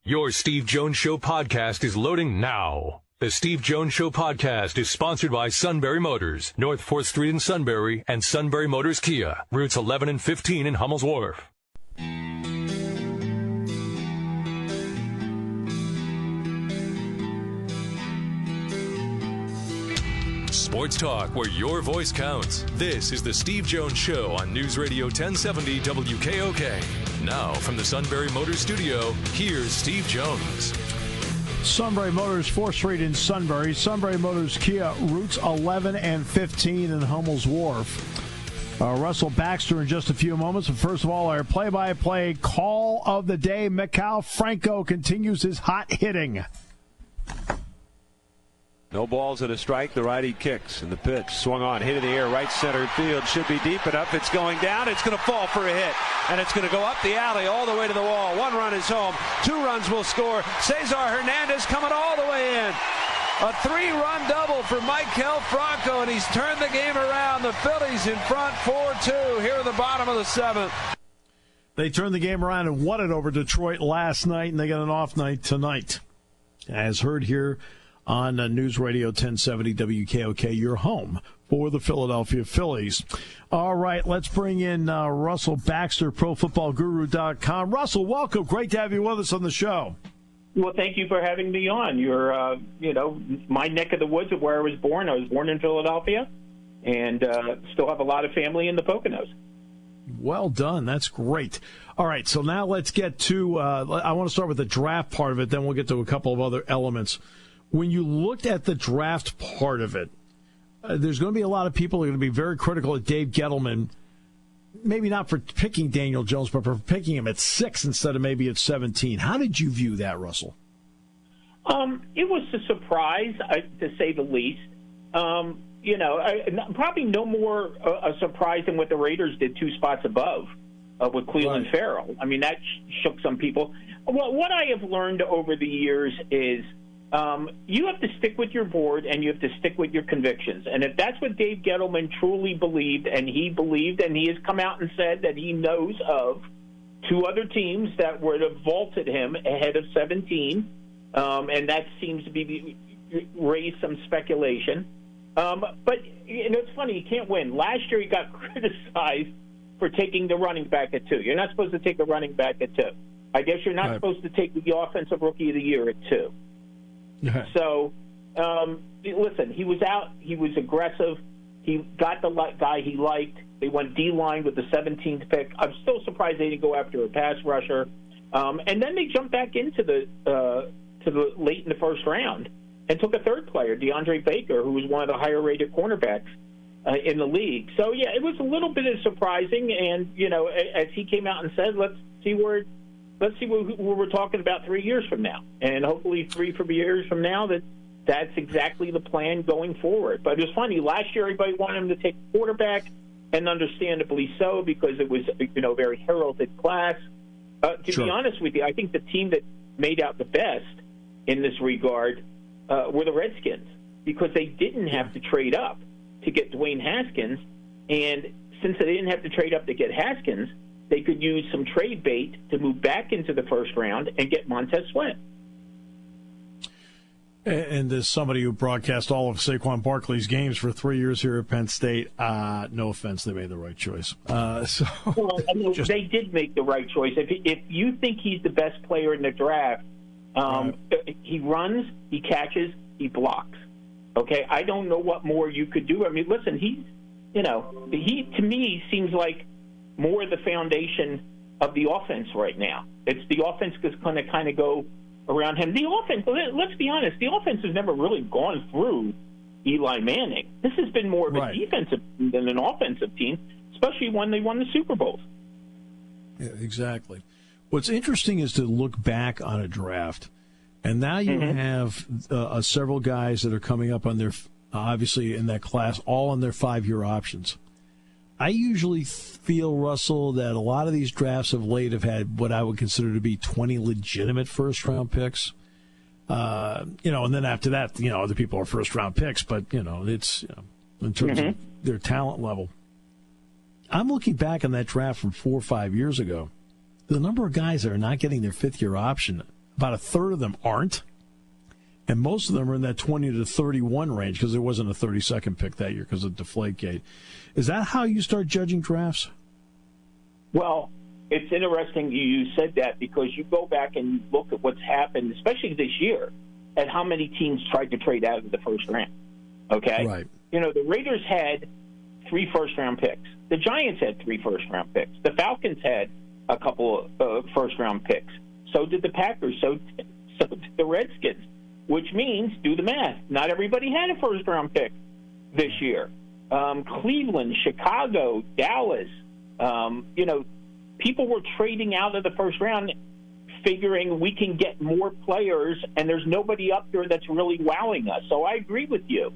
Your Steve Jones Show podcast is loading now. The Steve Jones Show podcast is sponsored by Sunbury Motors, North 4th Street in Sunbury, and Sunbury Motors Kia, routes 11 and 15 in Hummel's Wharf. Sports talk where your voice counts. This is the Steve Jones Show on News Radio 1070 WKOK. Now, from the Sunbury Motors studio, here's Steve Jones. Sunbury Motors, 4th Street in Sunbury. Sunbury Motors Kia, routes 11 and 15 in Hummel's Wharf. Russell Baxter in just a few moments. But first of all, our play-by-play call of the day. Mikal Franco continues his hot hitting. No balls and a strike. The righty kicks, and the pitch swung on, hit in the air, right center field. Should be deep enough. It's going down. It's going to fall for a hit, and it's going to go up the alley all the way to the wall. 1 run is home. 2 runs will score. Cesar Hernandez coming all the way in. A 3-run double for Mikal Franco, and he's turned the game around. The Phillies in front 4-2 here at the bottom of the 7th. They turned the game around and won it over Detroit last night, and they got an off night tonight. As heard here on News Radio 1070 WKOK, your home for the Philadelphia Phillies. All right, let's bring in Russell Baxter, ProFootballGuru.com. Russell, welcome. Great to have you with us on the show. Well, thank you for having me on. You're, my neck of the woods of where I was born. I was born in Philadelphia and still have a lot of family in the Poconos. Well done. That's great. All right, so now let's get to I want to start with the draft part of it, then we'll get to a couple of other elements. When you looked at the draft part of it, there's going to be a lot of people who are going to be very critical of Dave Gettleman, maybe not for picking Daniel Jones, but for picking him at 6 instead of maybe at 17. How did you view that, Russell? It was a surprise, to say the least. Probably no more a surprise than what the Raiders did 2 spots above with Cleveland Farrell. I mean, that shook some people. Well, what I have learned over the years is you have to stick with your board and you have to stick with your convictions. And if that's what Dave Gettleman truly believed, and he has come out and said that he knows of 2 other teams that would have vaulted him ahead of 17, and that seems to be raised some speculation. But it's funny, you can't win. Last year he got criticized for taking the running back at 2. You're not supposed to take a running back at 2. I guess you're not supposed to take the offensive rookie of the year at 2. So, listen, he was out. He was aggressive. He got the guy he liked. They went D-line with the 17th pick. I'm still surprised they didn't go after a pass rusher. And then they jumped back into the late in the first round and took a 3rd player, DeAndre Baker, who was one of the higher-rated cornerbacks in the league. So, yeah, it was a little bit surprising. And, as he came out and said, let's see what we're talking about 3 years from now. And hopefully 3 years from now that's exactly the plan going forward. But it was funny. Last year everybody wanted him to take a quarterback, and understandably so, because it was a very heralded class. To be honest with you, I think the team that made out the best in this regard were the Redskins, because they didn't have to trade up to get Dwayne Haskins. And since they didn't have to trade up to get Haskins, they could use some trade bait to move back into the first round and get Montez Sweat. And as somebody who broadcast all of Saquon Barkley's games for 3 years here at Penn State, no offense, they made the right choice. They did make the right choice. If you think he's the best player in the draft, he runs, he catches, he blocks. Okay, I don't know what more you could do. I mean, listen, he to me seems like more the foundation of the offense right now. It's the offense that's going to kind of go around him. The offense, let's be honest, the offense has never really gone through Eli Manning. This has been more of a defensive team than an offensive team, especially when they won the Super Bowls. Yeah, exactly. What's interesting is to look back on a draft, and now you have several guys that are coming up on their, obviously in that class, all on their 5-year options. I usually feel, Russell, that a lot of these drafts of late have had what I would consider to be 20 legitimate first-round picks. And then after that, other people are first-round picks, but, it's in terms of their talent level. I'm looking back on that draft from 4 or 5 years ago. The number of guys that are not getting their 5th-year option, about a third of them aren't. And most of them are in that 20 to 31 range because there wasn't a 32nd pick that year because of Deflategate. Is that how you start judging drafts? Well, it's interesting you said that because you go back and you look at what's happened, especially this year, at how many teams tried to trade out of the first round. Okay? Right. The Raiders had 3 first-round picks. The Giants had 3 first-round picks. The Falcons had a couple of first-round picks. So did the Packers. So did the Redskins. Which means, do the math, not everybody had a first-round pick this year. Cleveland, Chicago, Dallas, people were trading out of the first round figuring we can get more players, and there's nobody up there that's really wowing us. So I agree with you.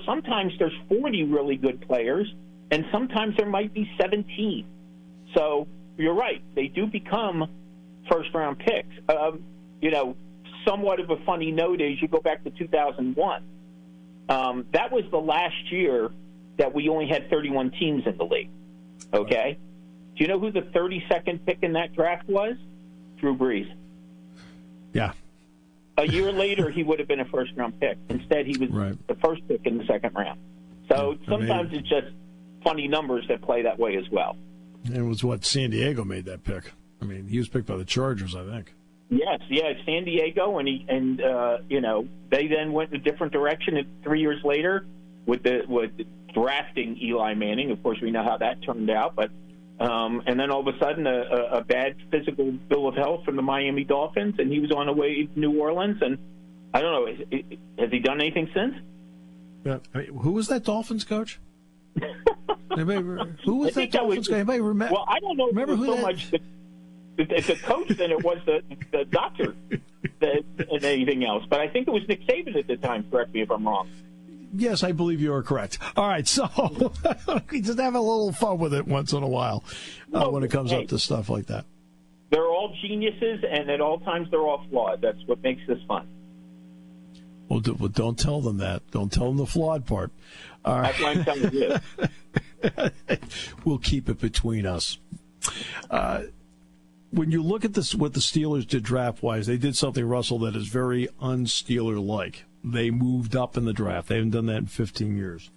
Sometimes there's 40 really good players, and sometimes there might be 17. So you're right. They do become first-round picks. Somewhat of a funny note is you go back to 2001. That was the last year that we only had 31 teams in the league. Okay? Do you know who the 32nd pick in that draft was? Drew Brees. Yeah. A year later, he would have been a first-round pick. Instead, he was the first pick in the second round. So sometimes it's just funny numbers that play that way as well. And it was San Diego made that pick. I mean, he was picked by the Chargers, I think. Yes, San Diego, and they then went a different direction 3 years later with drafting Eli Manning. Of course, we know how that turned out, but and then all of a sudden a bad physical bill of health from the Miami Dolphins, and he was on the way to New Orleans, and I don't know, has he done anything since? Yeah. I mean, who was that Dolphins coach? Who was that Dolphins coach? Anybody remember? Well, I don't know. Remember who so much. It's a coach than it was the doctor and anything else. But I think it was Nick Saban at the time. Correct me if I'm wrong. Yes, I believe you are correct. All right, so we just have a little fun with it once in a while when it comes up to stuff like that. They're all geniuses, and at all times they're all flawed. That's what makes this fun. Well, don't tell them that. Don't tell them the flawed part. All right. That's what I'm telling you. We'll keep it between us. When you look at this, what the Steelers did draft-wise, they did something, Russell, that is very un-Steeler-like. They moved up in the draft. They haven't done that in 15 years.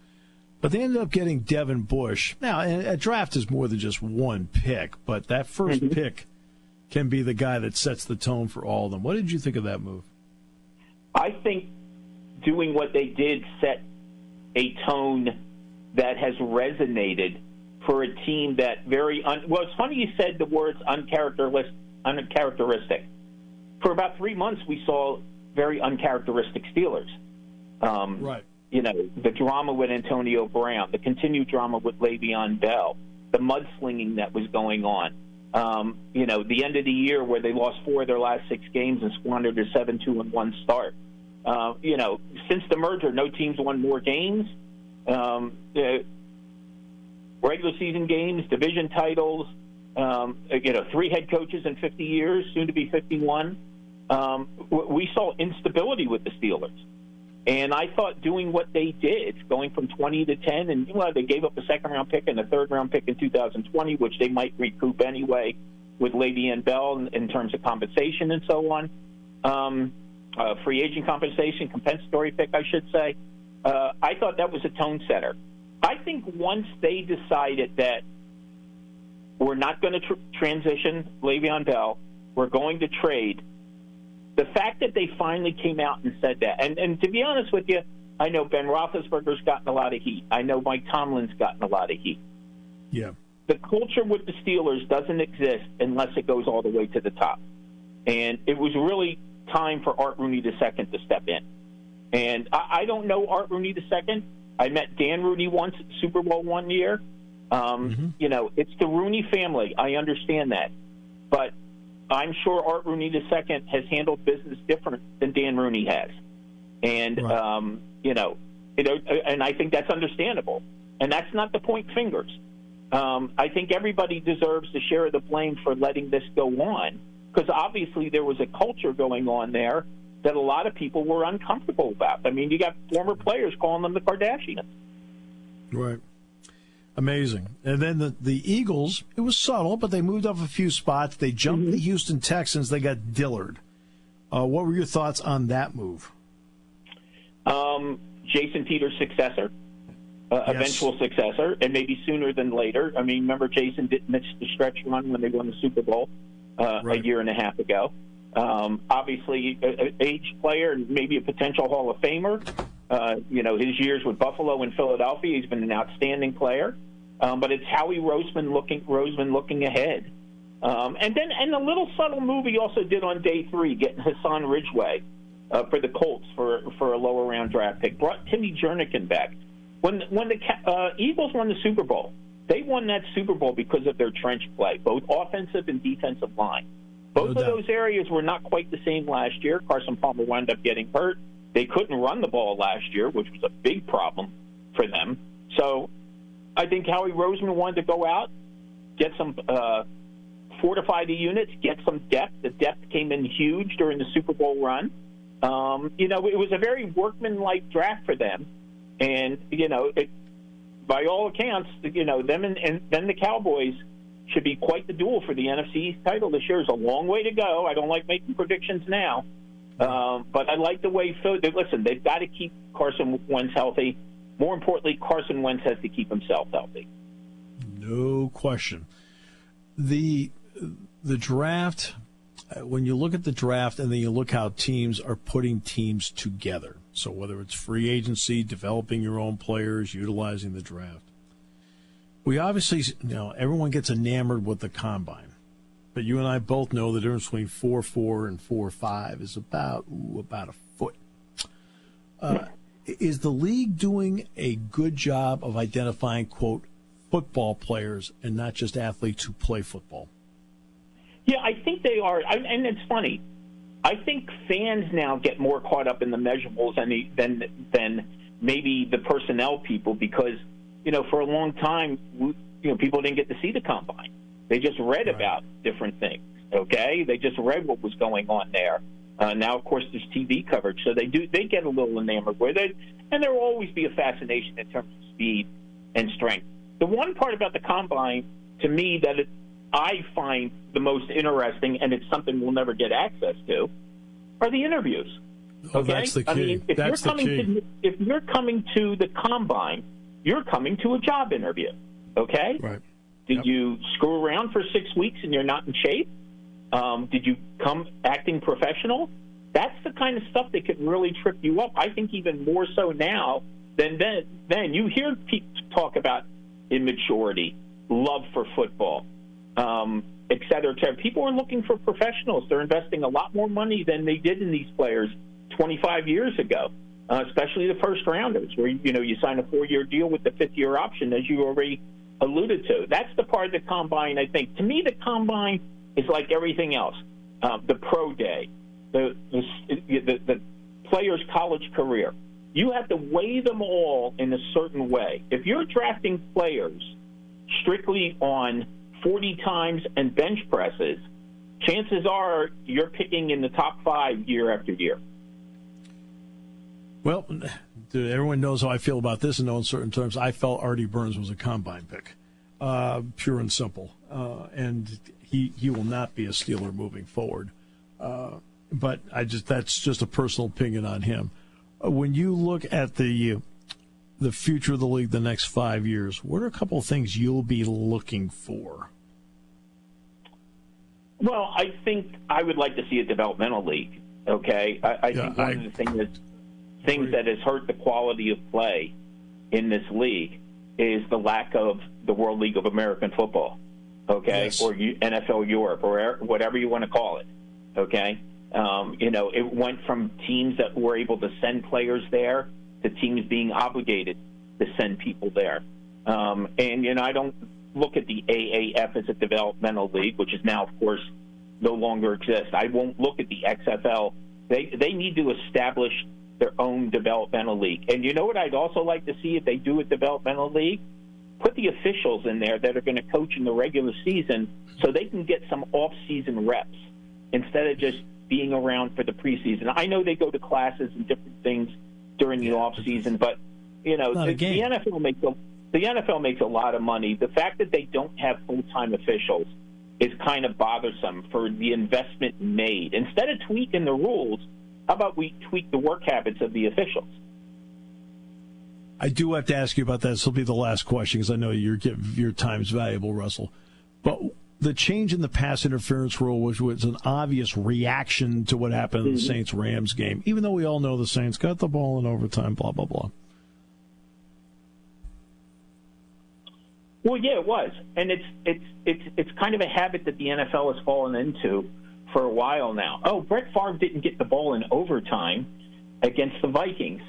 But they ended up getting Devin Bush. Now, a draft is more than just one pick, but that first pick can be the guy that sets the tone for all of them. What did you think of that move? I think doing what they did set a tone that has resonated for a team that well, it's funny you said the words uncharacteristic. For about 3 months, we saw very uncharacteristic Steelers. Right. The drama with Antonio Brown, the continued drama with Le'Veon Bell, the mudslinging that was going on. The end of the year where they lost 4 of their last 6 games and squandered a 7-2-1 start. Since the merger, no teams won more games. Regular season games, division titles, 3 head coaches in 50 years, soon to be 51. We saw instability with the Steelers. And I thought doing what they did, going from 20 to 10, and they gave up a second-round pick and a third-round pick in 2020, which they might recoup anyway with Le'Veon Bell in terms of compensation and so on. Free agent compensation, compensatory pick, I should say. I thought that was a tone setter. I think once they decided that we're not going to transition Le'Veon Bell, we're going to trade, the fact that they finally came out and said that, and to be honest with you, I know Ben Roethlisberger's gotten a lot of heat. I know Mike Tomlin's gotten a lot of heat. Yeah. The culture with the Steelers doesn't exist unless it goes all the way to the top. And it was really time for Art Rooney II to step in. And I don't know Art Rooney II. I met Dan Rooney once at the Super Bowl one year. It's the Rooney family. I understand that. But I'm sure Art Rooney II has handled business different than Dan Rooney has. And, right. And I think that's understandable. And that's not to point fingers. I think everybody deserves to share the blame for letting this go on, because obviously there was a culture going on there that a lot of people were uncomfortable about. I mean, you got former players calling them the Kardashians. Right. Amazing. And then the Eagles, it was subtle, but they moved up a few spots. They jumped the Houston Texans. They got Dillard. What were your thoughts on that move? Jason Peters' successor, eventual successor, and maybe sooner than later. I mean, remember Jason didn't miss the stretch run when they won the Super Bowl a year and a half ago. Obviously, an aged player and maybe a potential Hall of Famer. His years with Buffalo and Philadelphia, he's been an outstanding player. But it's Howie Roseman looking ahead. And a little subtle move he also did on day 3, getting Hassan Ridgeway for the Colts for a lower round draft pick. Brought Timmy Jernigan back. When the Eagles won the Super Bowl, they won that Super Bowl because of their trench play, both offensive and defensive line. Both of those areas were not quite the same last year. Carson Palmer wound up getting hurt. They couldn't run the ball last year, which was a big problem for them. So I think Howie Roseman wanted to go out, get some fortify the units, get some depth. The depth came in huge during the Super Bowl run. It was a very workmanlike draft for them. And, by all accounts, them and then the Cowboys should be quite the duel for the NFC East title this year. Is a long way to go. I don't like making predictions now. But I like the way listen, they've got to keep Carson Wentz healthy. More importantly, Carson Wentz has to keep himself healthy. No question. The draft, when you look at the draft and then you look how teams are putting teams together, so whether it's free agency, developing your own players, utilizing the draft, we obviously, everyone gets enamored with the combine. But you and I both know the difference between 4.4 and 4.5 is about a foot. Is the league doing a good job of identifying, quote, football players and not just athletes who play football? Yeah, I think they are. And it's funny. I think fans now get more caught up in the measurables than maybe the personnel people because, for a long time, people didn't get to see the combine. They just read about different things, okay? They just read what was going on there. Now, of course, there's TV coverage, so they get a little enamored with it, and there will always be a fascination in terms of speed and strength. The one part about the combine, to me, that I find the most interesting, and it's something we'll never get access to, are the interviews. Okay? That's the key. I mean, if you're coming to the combine, you're coming to a job interview, okay? Right. Did you screw around for 6 weeks and you're not in shape? Did you come acting professional? That's the kind of stuff that could really trip you up. I think even more so now than then. You hear people talk about immaturity, love for football, et cetera, et cetera. People are looking for professionals. They're investing a lot more money than they did in these players 25 years ago, especially the first rounders, where you sign a 4-year deal with the 5th-year option, as you already alluded to. That's the part of the combine, I think. To me, the combine is like everything else. The pro day, the player's college career. You have to weigh them all in a certain way. If you're drafting players strictly on 40 times and bench presses, chances are you're picking in the top 5 year after year. Well, everyone knows how I feel about this in no uncertain terms. I felt Artie Burns was a combine pick, pure and simple. And he will not be a Steeler moving forward. But that's just a personal opinion on him. When you look at the future of the league the next 5 years, what are a couple of things you'll be looking for? Well, I think I would like to see a developmental league, okay? I think one of the things that has hurt the quality of play in this league is the lack of the World League of American Football, okay, yes, or NFL Europe, or whatever you want to call it, okay? It went from teams that were able to send players there to teams being obligated to send people there. I don't look at the AAF as a developmental league, which is now, of course, no longer exists. I won't look at the XFL. They need to establish their own developmental league. And you know what I'd also like to see if they do a developmental league? Put the officials in there that are going to coach in the regular season so they can get some off-season reps instead of just being around for the preseason. I know they go to classes and different things during the off-season, but, the NFL makes the NFL makes a lot of money. The fact that they don't have full-time officials is kind of bothersome for the investment made. Instead of tweaking the rules, how about we tweak the work habits of the officials? I do have to ask you about that. This will be the last question because I know your time is valuable, Russell. But the change in the pass interference rule was an obvious reaction to what happened in the Saints-Rams game, even though we all know the Saints got the ball in overtime, blah, blah, blah. Well, yeah, it was, and it's kind of a habit that the NFL has fallen into for a while now. Oh, Brett Favre didn't get the ball in overtime against the Vikings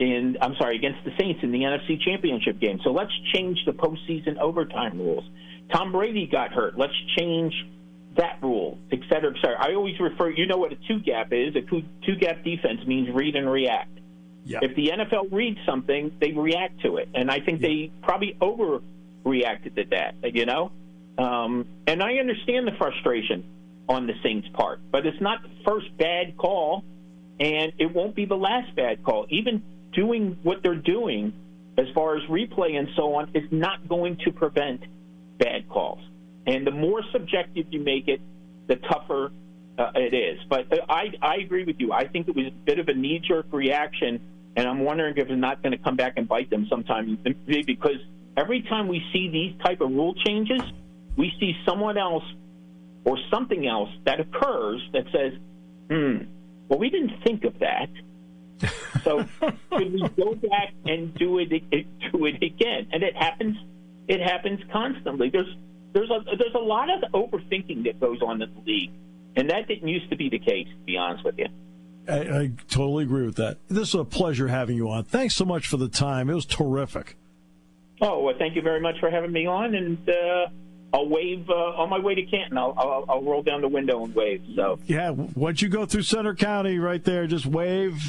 against the Saints in the NFC Championship game. So let's change the postseason overtime rules. Tom Brady got hurt. Let's change that rule, et cetera, et cetera. I always refer, you know what a two-gap is. A two-gap defense means read and react. Yeah. If the NFL reads something, they react to it, and I think they probably overreacted to that, you know? And I understand the frustration on the Saints' part, but it's not the first bad call, and it won't be the last bad call. Even doing what they're doing as far as replay and so on is not going to prevent bad calls. And the more subjective you make it, the tougher it is. But I agree with you. I think it was a bit of a knee-jerk reaction, and I'm wondering if it's not going to come back and bite them sometime, because every time we see these type of rule changes, we see someone else or something else that occurs that says, well, we didn't think of that. So should we go back and do it again? And it happens constantly. There's a lot of overthinking that goes on in the league, and that didn't used to be the case, to be honest with you. I totally agree with that. This is a pleasure having you on. Thanks so much for the time. It was terrific. Oh, well, thank you very much for having me on, and I'll wave on my way to Canton. I'll roll down the window and wave. So yeah, once you go through Center County, right there, just wave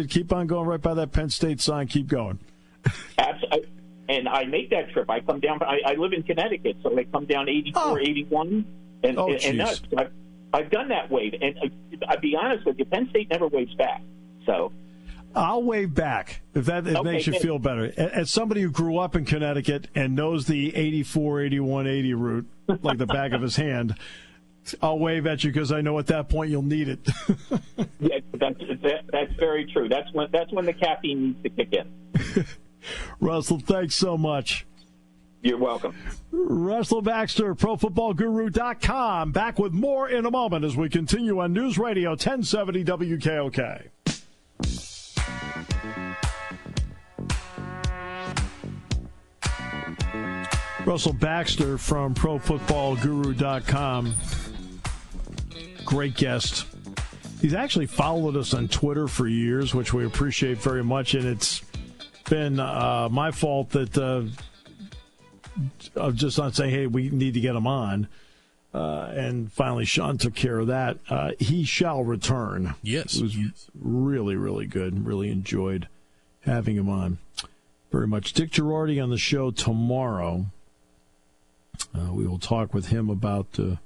keep on going right by that Penn State sign. Keep going. Absolutely. And I make that trip. I come down. I live in Connecticut, so I come down 84, 81, and I've done that wave. And I'll be honest with you, Penn State never waves back. So I'll wave back if that makes you feel better. As somebody who grew up in Connecticut and knows the 84, 81, 80 route like the back of his hand, I'll wave at you because I know at that point you'll need it. Yeah, that's very true. That's when the caffeine needs to kick in. Russell, thanks so much. You're welcome. Russell Baxter, ProFootballGuru.com. Back with more in a moment as we continue on News Radio 1070 WKOK. Russell Baxter from ProFootballGuru.com. Great guest. He's actually followed us on Twitter for years, which we appreciate very much, and it's been my fault that of just not saying, hey, we need to get him on. And finally, Sean took care of that. He shall return. Yes. It was really, really good. Really enjoyed having him on very much. Dick Girardi on the show tomorrow. We will talk with him about the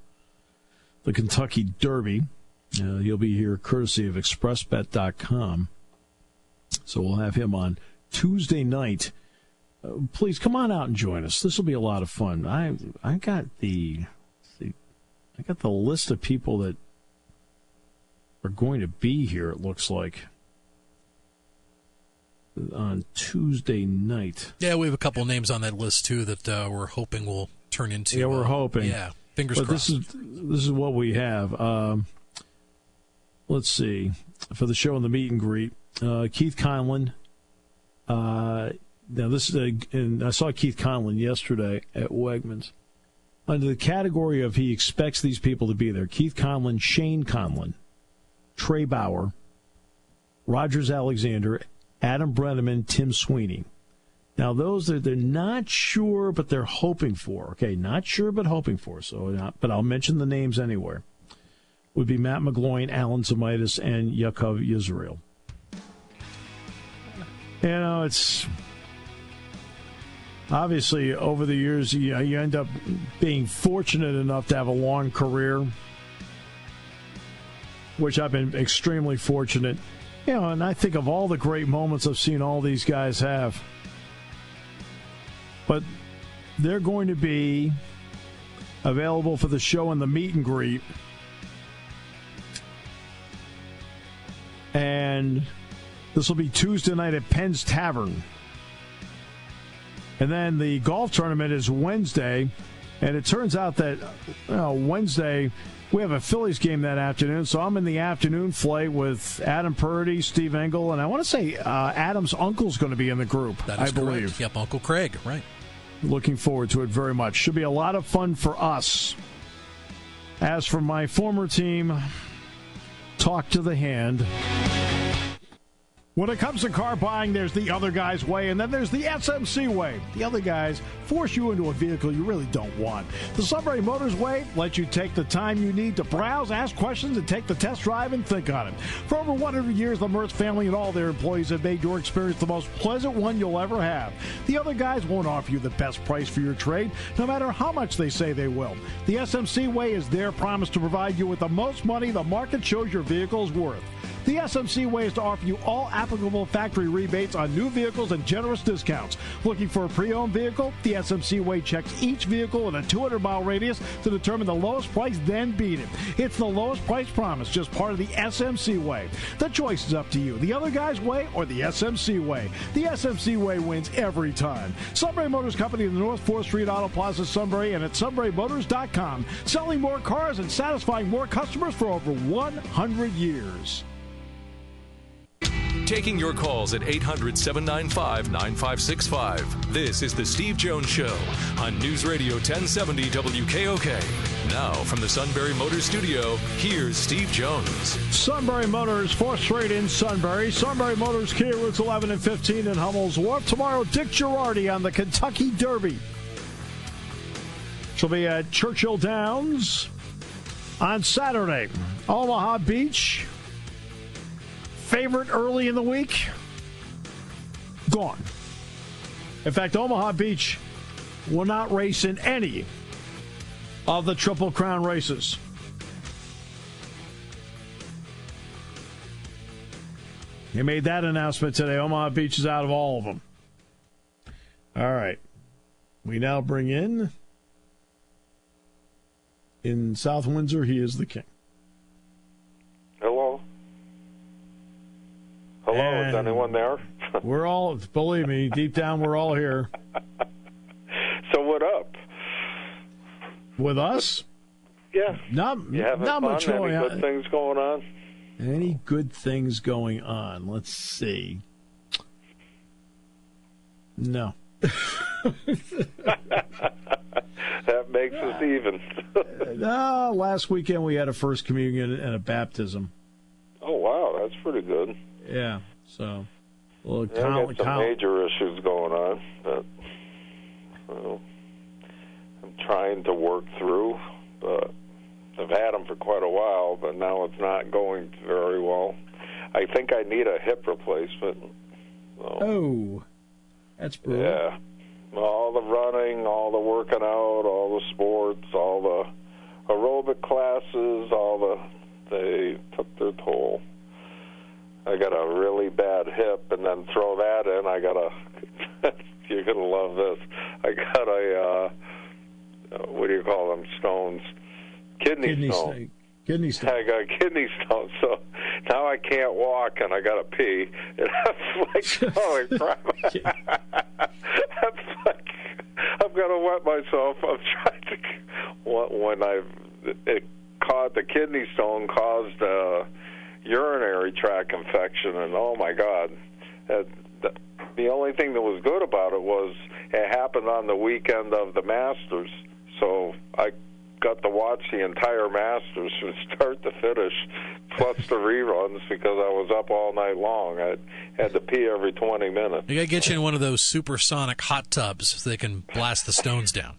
Kentucky Derby. He'll be here courtesy of ExpressBet.com. So we'll have him on Tuesday night. Please come on out and join us. This will be a lot of fun. I got the list of people that are going to be here, it looks like, on Tuesday night. Yeah, we have a couple names on that list, too, that we're hoping will turn into. Yeah, we're hoping. Yeah, fingers crossed. This is what we have. Let's see. For the show and the meet and greet, Keith Conlon. Now, this is and I saw Keith Conlon yesterday at Wegmans. Under the category of he expects these people to be there, Keith Conlon, Shane Conlon, Trey Bauer, Rogers Alexander, Adam Brenneman, Tim Sweeney. Now, those they're not sure, but they're hoping for. Okay, not sure, but hoping for. But I'll mention the names anyway. Would be Matt McGloin, Alan Zamitis, and Yaakov Yisrael. You know, it's obviously over the years you end up being fortunate enough to have a long career, which I've been extremely fortunate. You know, and I think of all the great moments I've seen all these guys have. But they're going to be available for the show and the meet and greet. And this will be Tuesday night at Penn's Tavern. And then the golf tournament is Wednesday. And it turns out that Wednesday we have a Phillies game that afternoon. So I'm in the afternoon flight with Adam Purdy, Steve Engel, and I want to say Adam's uncle's going to be in the group, that is I believe. Correct. Yep, Uncle Craig, right. Looking forward to it very much. Should be a lot of fun for us. As for my former team, talk to the hand. When it comes to car buying, there's the other guy's way, and then there's the SMC way. The other guys force you into a vehicle you really don't want. The Sunbury Motors way lets you take the time you need to browse, ask questions, and take the test drive and think on it. For over 100 years, the Mertz family and all their employees have made your experience the most pleasant one you'll ever have. The other guys won't offer you the best price for your trade, no matter how much they say they will. The SMC way is their promise to provide you with the most money the market shows your vehicle is worth. The SMC way is to offer you all applicable factory rebates on new vehicles and generous discounts. Looking for a pre-owned vehicle? The SMC way checks each vehicle in a 200-mile radius to determine the lowest price, then beat it. It's the lowest price promise, just part of the SMC way. The choice is up to you. The other guy's way or the SMC way. The SMC way wins every time. Sunbury Motors Company in the North 4th Street Auto Plaza, Sunbury, and at sunburymotors.com. Selling more cars and satisfying more customers for over 100 years. Taking your calls at 800-795-9565. This is the Steve Jones Show on News Radio 1070 WKOK. Now from the Sunbury Motors Studio, here's Steve Jones. Sunbury Motors, 4th Street in Sunbury. Sunbury Motors, Kia routes 11 and 15 in Hummel's Wharf. Tomorrow, Dick Girardi on the Kentucky Derby. She'll be at Churchill Downs on Saturday. Omaha Beach. Favorite early in the week, gone. In fact, Omaha Beach will not race in any of the Triple Crown races. They made that announcement today. Omaha Beach is out of all of them. All right. We now bring in South Windsor, he is the king. Hello? Hello, And is anyone there? We're all, believe me, deep down, we're all here. So what up? With us? Yeah. You having not fun? much going Any on. good things going on? Any good things going on? Let's see. No. That makes us even. Last weekend we had a first communion and a baptism. Oh, wow, that's pretty good. Yeah, so a little Yeah, we got some major issues going on that I'm trying to work through, but I've had them for quite a while, but now it's not going very well. I think I need a hip replacement. So, Oh, that's brutal. yeah. All the running, all the working out, all the sports, all the aerobic classes, they took their toll. I got a really bad hip, and then throw that in, I got you're going to love this. I got what do you call them, stones? Kidney stone. Kidney stone. I got a kidney stone, so now I can't walk, and I got to pee. And I'm like, holy crap. That's like, I'm going to wet myself. I'm trying to, when the kidney stone caused urinary tract infection, and oh my God, the only thing that was good about it was it happened on the weekend of the Masters, so I got to watch the entire Masters from start to finish, plus the reruns, because I was up all night long. I had to pee every 20 minutes. You got to get you in one of those supersonic hot tubs so they can blast the stones down.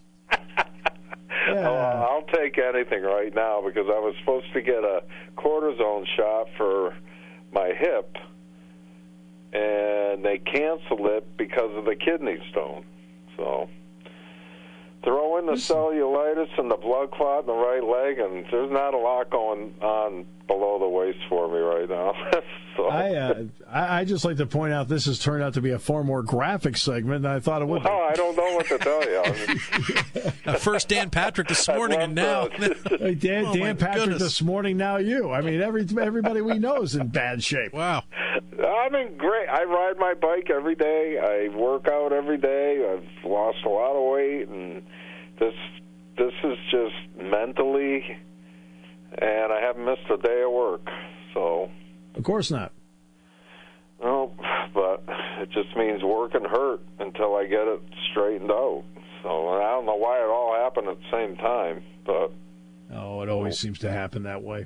I'll take anything right now, because I was supposed to get a cortisone shot for my hip, and they canceled it because of the kidney stone. So throw in the cellulitis and the blood clot in the right leg, and there's not a lot going on below the waist for me right now. So. I just like to point out this has turned out to be a far more graphic segment than I thought it would be. Well, I don't know what to tell you. First Dan Patrick this morning, and now Dan Patrick this morning. Now you. I mean, everybody we know is in bad shape. Wow. I'm in great. I ride my bike every day. I work out every day. I've lost a lot of weight, and this is just mentally, and I haven't missed a day of work. So. Of course not. No, but it just means work and hurt until I get it straightened out. So I don't know why it all happened at the same time, but... Oh, it always seems to happen that way.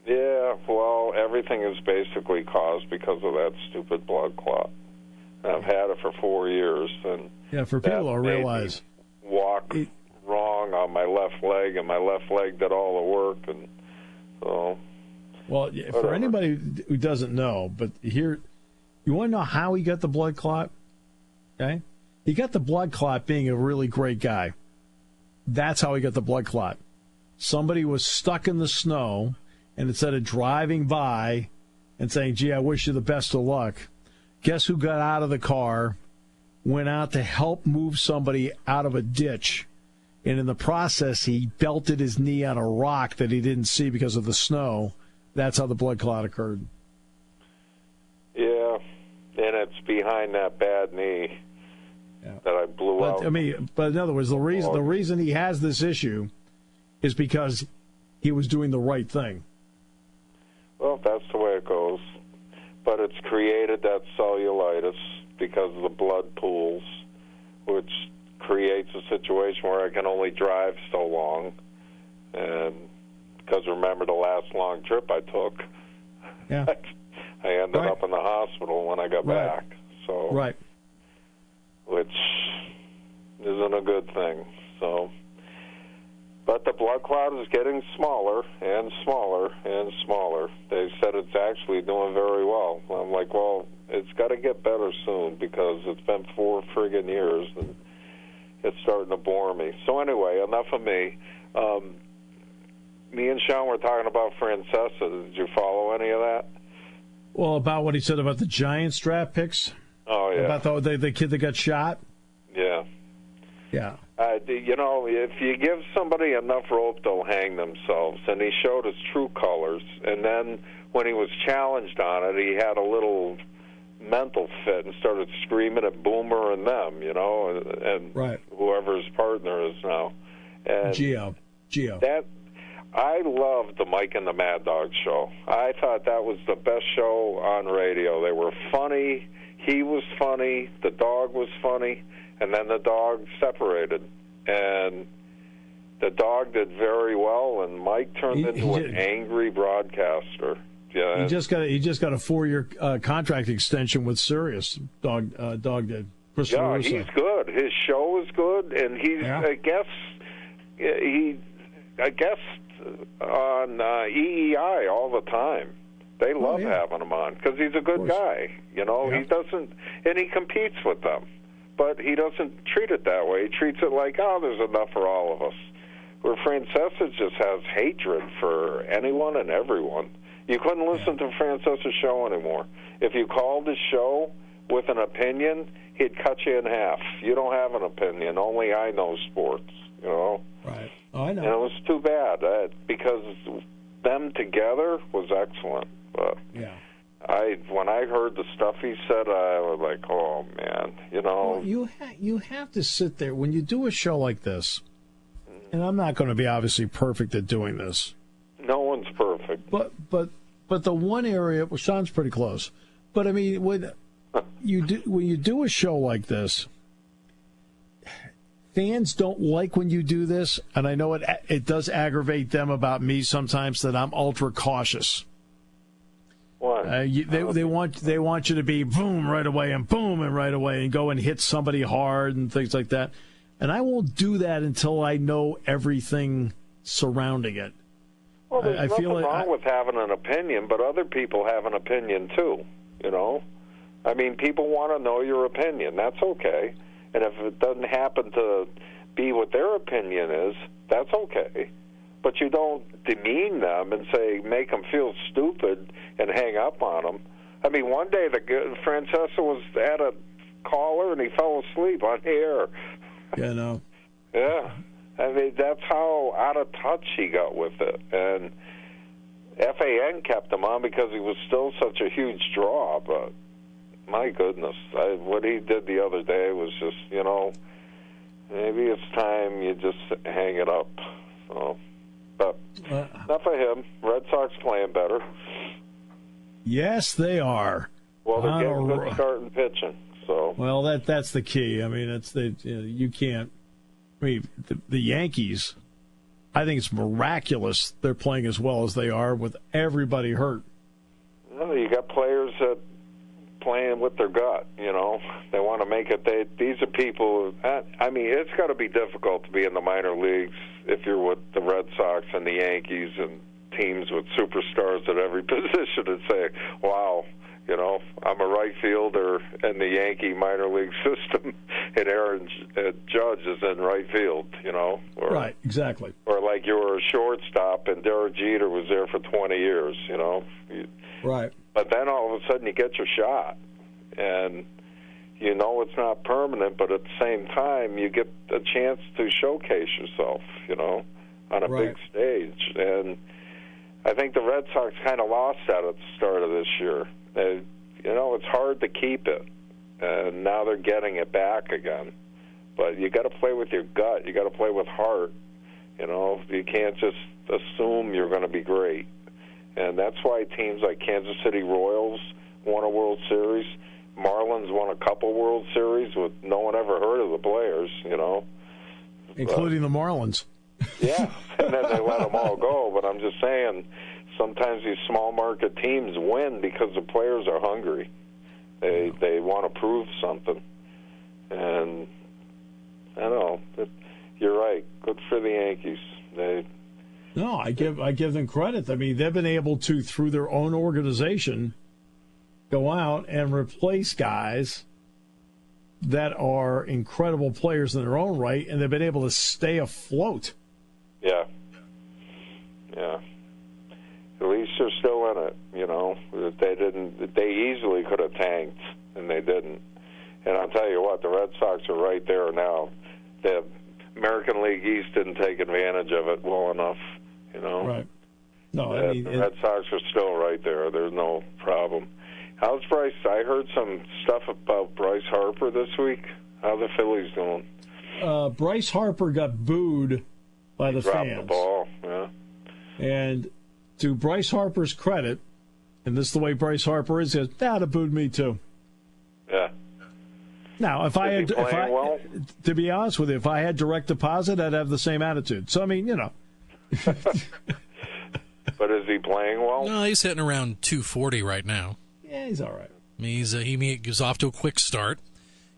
Yeah, well, everything is basically caused because of that stupid blood clot. I've had it for 4 years. And yeah, for people to realize... walk wrong on my left leg, and my left leg did all the work, and so... Well, for anybody who doesn't know, but here, you want to know how he got the blood clot? Okay? He got the blood clot being a really great guy. That's how he got the blood clot. Somebody was stuck in the snow, and instead of driving by and saying, gee, I wish you the best of luck, guess who got out of the car, went out to help move somebody out of a ditch, and in the process, he belted his knee on a rock that he didn't see because of the snow. That's how the blood clot occurred. Yeah, and it's behind that bad knee that I blew out. I mean, but in other words, the reason he has this issue is because he was doing the right thing. Well, that's the way it goes. But it's created that cellulitis because of the blood pools, which creates a situation where I can only drive so long. And because remember the last long trip I took, I ended up in the hospital when I got back. So, which isn't a good thing. So, but the blood clot is getting smaller and smaller and smaller. They said it's actually doing very well. I'm like, well, it's got to get better soon because it's been 4 friggin' years and it's starting to bore me. So anyway, enough of me. Me and Sean were talking about Francesa. Did you follow any of that? Well, about what he said about the Giants draft picks? Oh, yeah. About the kid that got shot? Yeah. Yeah. You know, if you give somebody enough rope, they'll hang themselves. And he showed his true colors. And then when he was challenged on it, he had a little mental fit and started screaming at Boomer and them, you know, and whoever his partner is now. And Gio. I loved the Mike and the Mad Dog show. I thought that was the best show on radio. They were funny. He was funny. The dog was funny. And then the dog separated. And the dog did very well, and Mike turned into an angry broadcaster. Yeah, he just got a 4-year contract extension with Sirius. Dog did. Yeah, he's good. His show is good, and he's I guess on EEI all the time. They love having him on because he's a good guy. You know, he doesn't, and he competes with them, but he doesn't treat it that way. He treats it like, oh, there's enough for all of us. Where Francesa just has hatred for anyone and everyone. You couldn't listen to Francesa's show anymore. If you called his show with an opinion, he'd cut you in half. You don't have an opinion. Only I know sports, you know? Right. Oh, I know. And it was too bad because them together was excellent. But when I heard the stuff he said, I was like, oh, man, you know. Well, you have to sit there. When you do a show like this, and I'm not going to be obviously perfect at doing this. No one's perfect. But the one area, well, Sean's pretty close. But I mean, when you do a show like this, fans don't like when you do this, and I know it does aggravate them about me sometimes that I'm ultra cautious. Why? They want you to be boom right away and boom and right away and go and hit somebody hard and things like that, and I won't do that until I know everything surrounding it. Well, there's nothing wrong with having an opinion, but other people have an opinion too, you know? I mean, people want to know your opinion. That's okay. And if it doesn't happen to be what their opinion is, that's okay. but you don't demean them and make them feel stupid and hang up on them. I mean, one day Francesa was at a caller and he fell asleep on the air. Yeah, no. Yeah. I mean, that's how out of touch he got with it. And FAN kept him on because he was still such a huge draw. But, my goodness, what he did the other day was just, maybe it's time you just hang it up. So, but enough of him. Red Sox playing better. Yes, they are. Well, they're getting good starting pitching. So. Well, that's the key. I mean, you can't. I mean, the Yankees, I think it's miraculous they're playing as well as they are with everybody hurt. Well, you got players that playing with their gut, They want to make it. These are people. I mean, it's got to be difficult to be in the minor leagues if you're with the Red Sox and the Yankees and teams with superstars at every position and say, wow, I'm a right fielder in the Yankee minor league system, and Aaron Judge is in right field, Or, right, exactly. Or like you were a shortstop and Derek Jeter was there for 20 years, Right. But then all of a sudden you get your shot, and it's not permanent, but at the same time you get a chance to showcase yourself, on a big stage. And I think the Red Sox kind of lost that at the start of this year. It's hard to keep it, and now they're getting it back again. But you got to play with your gut. You got to play with heart. You can't just assume you're going to be great. And that's why teams like Kansas City Royals won a World Series. Marlins won a couple World Series with no one ever heard of the players, Including the Marlins. Yeah, and then they let them all go. But I'm just saying, sometimes these small market teams win because the players are hungry. They want to prove something. And I don't know. You're right. Good for the Yankees. No, I give them credit. I mean, they've been able to, through their own organization, go out and replace guys that are incredible players in their own right, and they've been able to stay afloat. Yeah. At least they're still in it, They easily could have tanked, and they didn't. And I'll tell you what, the Red Sox are right there now. The American League East didn't take advantage of it well enough, Right. No, the Red Sox are still right there. There's no problem. How's Bryce? I heard some stuff about Bryce Harper this week. How the Phillies doing? Bryce Harper got booed by the fans. Dropped the ball, yeah. And to Bryce Harper's credit, and this is the way Bryce Harper is, he goes, have booed me too. Yeah. Now, to be honest with you, if I had direct deposit, I'd have the same attitude. So, I mean, But is he playing well? No, he's hitting around 240 right now. Yeah, he's all right. I mean, he goes off to a quick start.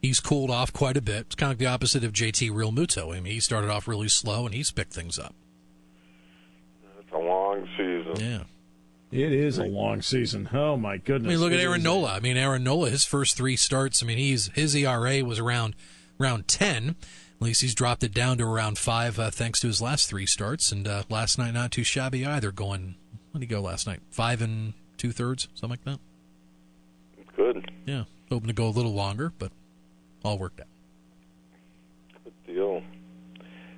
He's cooled off quite a bit. It's kind of the opposite of JT Realmuto. I mean, he started off really slow, and he's picked things up. It's a long season. Yeah. It is a long season. Oh, my goodness. I mean, look at Aaron Nola. I mean, Aaron Nola, his first three starts, I mean, his ERA was around 10. At least he's dropped it down to around 5 thanks to his last three starts. And last night, not too shabby either. What did he go last night? 5 2/3, something like that. Good. Yeah. Hoping to go a little longer, but all worked out. Good deal.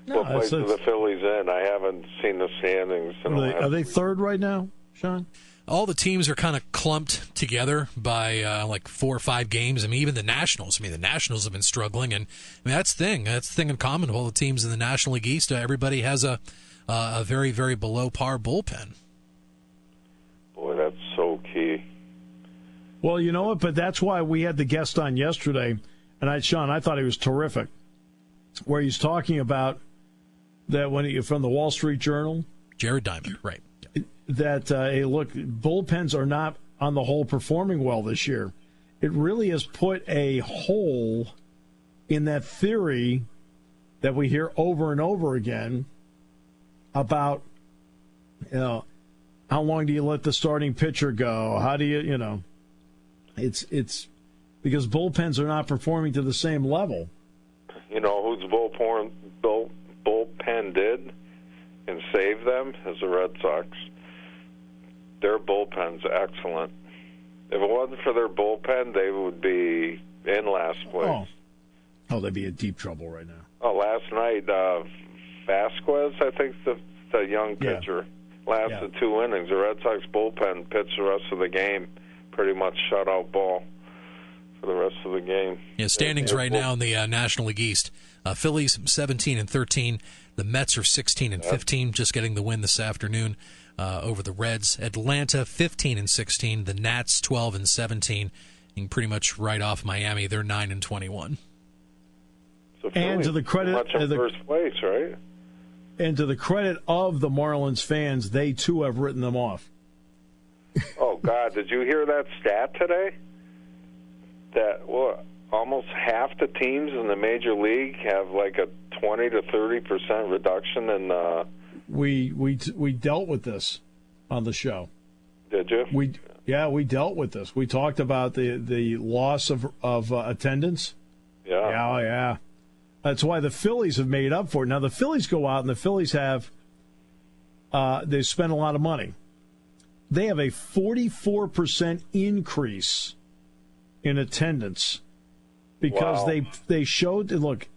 No, what place are the Phillies in? I haven't seen the standings. Are they third right now, Sean? All the teams are kind of clumped together by like 4 or 5 games. I mean, even the Nationals. I mean, the Nationals have been struggling, and I mean that's the thing. That's the thing in common with all the teams in the National League East. Everybody has a very, very below par bullpen. Boy, that's so key. Well, you know what? But that's why we had the guest on yesterday, and I thought he was terrific, where he's talking about that from the Wall Street Journal. Jared Diamond, right. That, hey, look, bullpens are not, on the whole, performing well this year. It really has put a hole in that theory that we hear over and over again about, how long do you let the starting pitcher go? How do you, it's because bullpens are not performing to the same level. You know whose bullpen did? and save them is the Red Sox. Their bullpen's excellent. If it wasn't for their bullpen, they would be in last place. Oh, they'd be in deep trouble right now. Oh, last night, Vasquez, I think the young pitcher, lasted 2 innings. The Red Sox bullpen pitched the rest of the game, pretty much shutout ball for the rest of the game. Yeah, standings right now in the National League East. Phillies 17-13. The Mets are 16-15, just getting the win this afternoon over the Reds. Atlanta 15-16. The Nats 12-17. And pretty much right off Miami, they're 9-21. So and to the credit of first place, right? And to the credit of the Marlins fans, they too have written them off. Oh God, did you hear that stat today? That almost half the teams in the major league have like a 20 to 30% reduction in. We dealt with this on the show. Did you? We dealt with this. We talked about the loss of attendance. Yeah. Yeah. That's why the Phillies have made up for it. Now the Phillies go out and the Phillies have they spend a lot of money. They have a 44% increase in attendance because they showed. Look,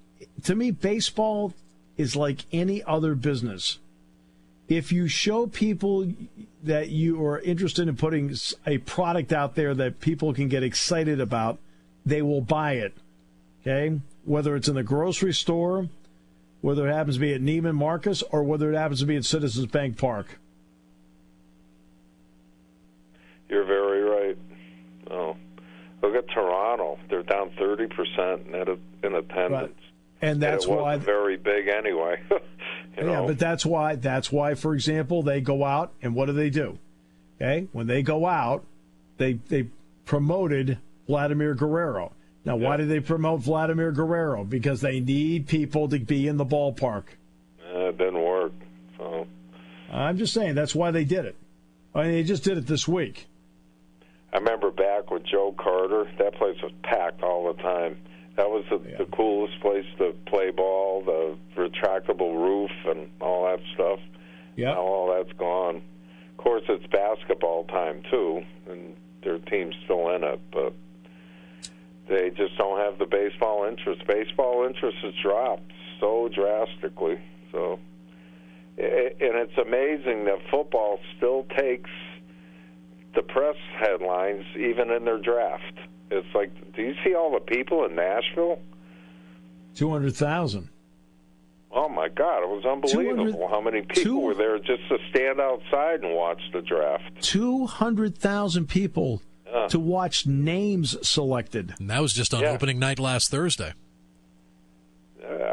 to me, baseball is like any other business. If you show people that you are interested in putting a product out there that people can get excited about, they will buy it. Okay? Whether it's in the grocery store, whether it happens to be at Neiman Marcus, or whether it happens to be at Citizens Bank Park. You're very right. Oh, look at Toronto. They're down 30% in attendance. Right. And that's why very big anyway. Yeah, but that's why, for example, they go out and what do? Okay? When they go out, they promoted Vladimir Guerrero. Now, why did they promote Vladimir Guerrero? Because they need people to be in the ballpark. It didn't work. So I'm just saying that's why they did it. I mean, they just did it this week. I remember back with Joe Carter, that place was packed all the time. That was the coolest place to play ball, the retractable roof and all that stuff. Yeah. Now all that's gone. Of course, it's basketball time, too, and their team's still in it, but they just don't have the baseball interest. Baseball interest has dropped so drastically. So, and it's amazing that football still takes the press headlines even in their draft. It's like, do you see all the people in Nashville? 200,000. Oh, my God. It was unbelievable how many people were there just to stand outside and watch the draft. 200,000 people to watch names selected. And that was just on opening night last Thursday.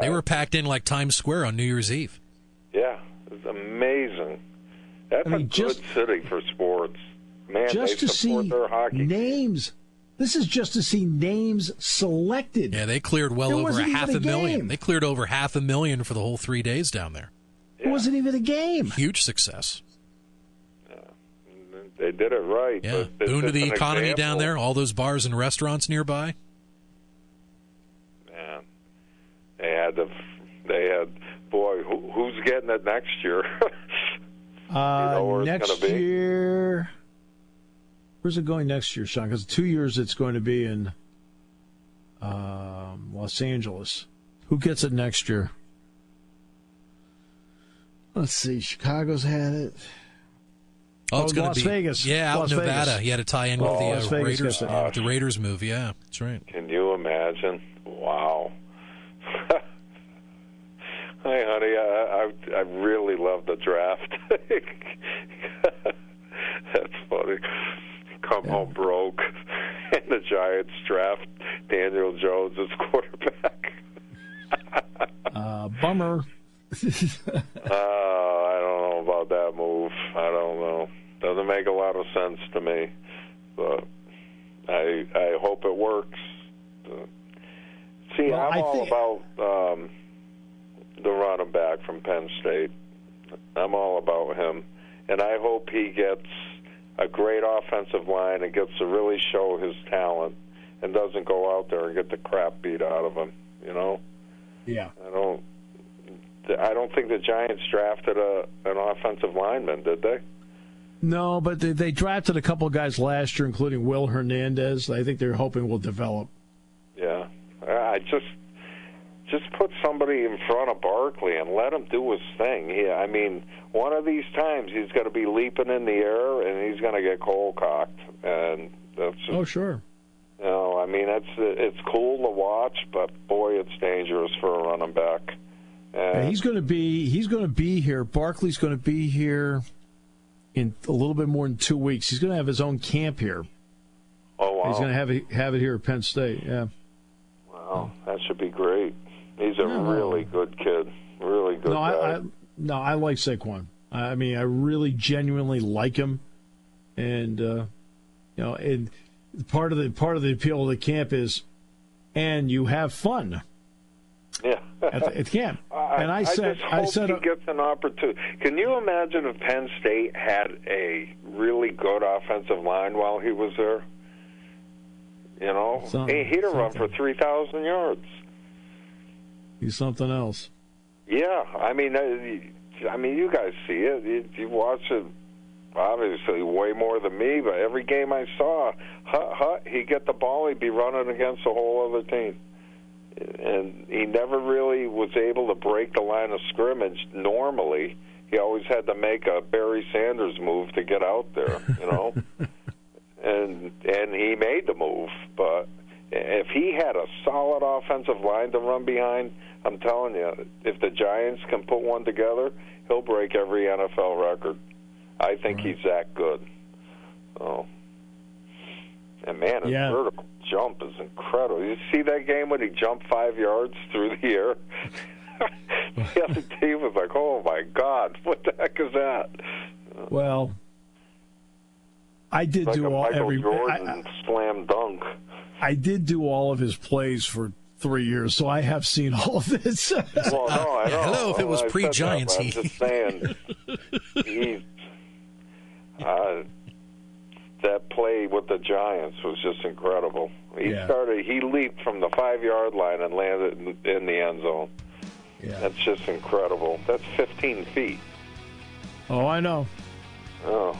They were packed in like Times Square on New Year's Eve. Yeah, it's amazing. That's a good city for sports. Man, just they support their hockey names. This is just to see names selected. Yeah, they cleared well over 500,000. They cleared over 500,000 for the whole 3 days down there. It wasn't even a game. Huge success. They did it right. Yeah, boon to the economy down there. All those bars and restaurants nearby. Man, they had. Boy, who's getting it next year? You know where next it's gonna be? year. Where's it going next year, Sean? Because 2 years it's going to be in Los Angeles. Who gets it next year? Let's see. Chicago's had it. Oh, it's going Las to be Vegas. Yeah, out Las in Nevada. Vegas. You had to tie in with the Raiders. With the Raiders move. Yeah, that's right. Can you imagine? Wow. Hey, honey, I really love the draft. That's funny. Come home broke, and the Giants draft Daniel Jones as quarterback. Bummer. I don't know about that move. I don't know. Doesn't make a lot of sense to me, but I hope it works. See, I'm all about the running back from Penn State. I'm all about him, and I hope he gets a great offensive line and gets to really show his talent and doesn't go out there and get the crap beat out of him, you know? Yeah. I don't think the Giants drafted an offensive lineman, did they? No, but they drafted a couple of guys last year, including Will Hernandez. I think they're hoping will develop. Yeah, I just put somebody in front of Barkley and let him do his thing. I mean, one of these times he's going to be leaping in the air and he's going to get cold cocked, and that's just, sure. You know, I mean, it's cool to watch, but boy, it's dangerous for a running back. And he's going to be here. Barkley's going to be here in a little bit more than 2 weeks. He's going to have his own camp here. Oh wow! He's going to have it here at Penn State. Yeah. Wow, that should be great. He's a really good kid. Really good guy. I like Saquon. I mean, I really genuinely like him, and and part of the appeal of the camp is, and you have fun. Yeah, at camp. I said he gets an opportunity. Can you imagine if Penn State had a really good offensive line while he was there? You know, he'd have run for 3,000 yards. He's something else. Yeah, I mean, you guys see it. You watch it, obviously, way more than me. But every game I saw, he'd get the ball, he'd be running against a whole other team, and he never really was able to break the line of scrimmage. Normally, he always had to make a Barry Sanders move to get out there. You know, and he made the move, but if he had a solid offensive line to run behind, I'm telling you, if the Giants can put one together, he'll break every NFL record. I think he's that good. Oh, and man, his vertical jump is incredible. You see that game when he jumped 5 yards through the air? The other team was like, "Oh my God, what the heck is that?" Well, I did like do a all Michael Jordan slam dunk. I did do all of his plays for 3 years, so I have seen all of this. Well, no, I know. Hello, if it was pre-Giants, I'm just saying, that play with the Giants was just incredible. He leaped from the 5-yard line and landed in the end zone. Yeah. That's just incredible. That's 15 feet. Oh, I know. Oh,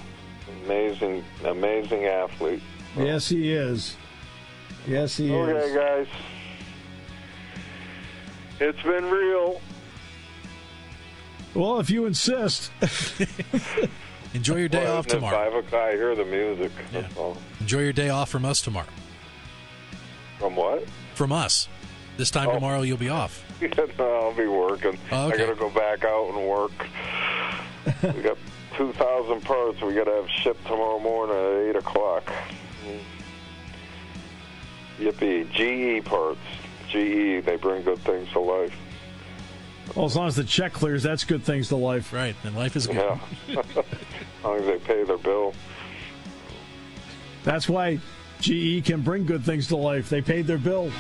amazing athlete. Yes, he is. Yes, he is. Okay, guys. It's been real. Well, if you insist. Enjoy your day off tomorrow. 5 o'clock, I hear the music. Yeah. That's all. Enjoy your day off from us tomorrow. From what? From us. This time tomorrow you'll be off. No, I'll be working. Oh, okay. I got to go back out and work. We got 2,000 parts we got to have shipped tomorrow morning at 8 o'clock. Yippee. GE parts. GE, they bring good things to life. Well, as long as the check clears, that's good things to life. Right, and life is good. Yeah. As long as they pay their bill. That's why GE can bring good things to life. They paid their bill.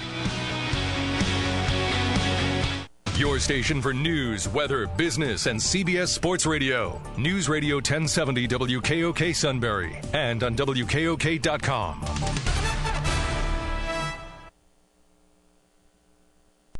Your station for news, weather, business, and CBS Sports Radio. News Radio 1070 WKOK Sunbury and on WKOK.com.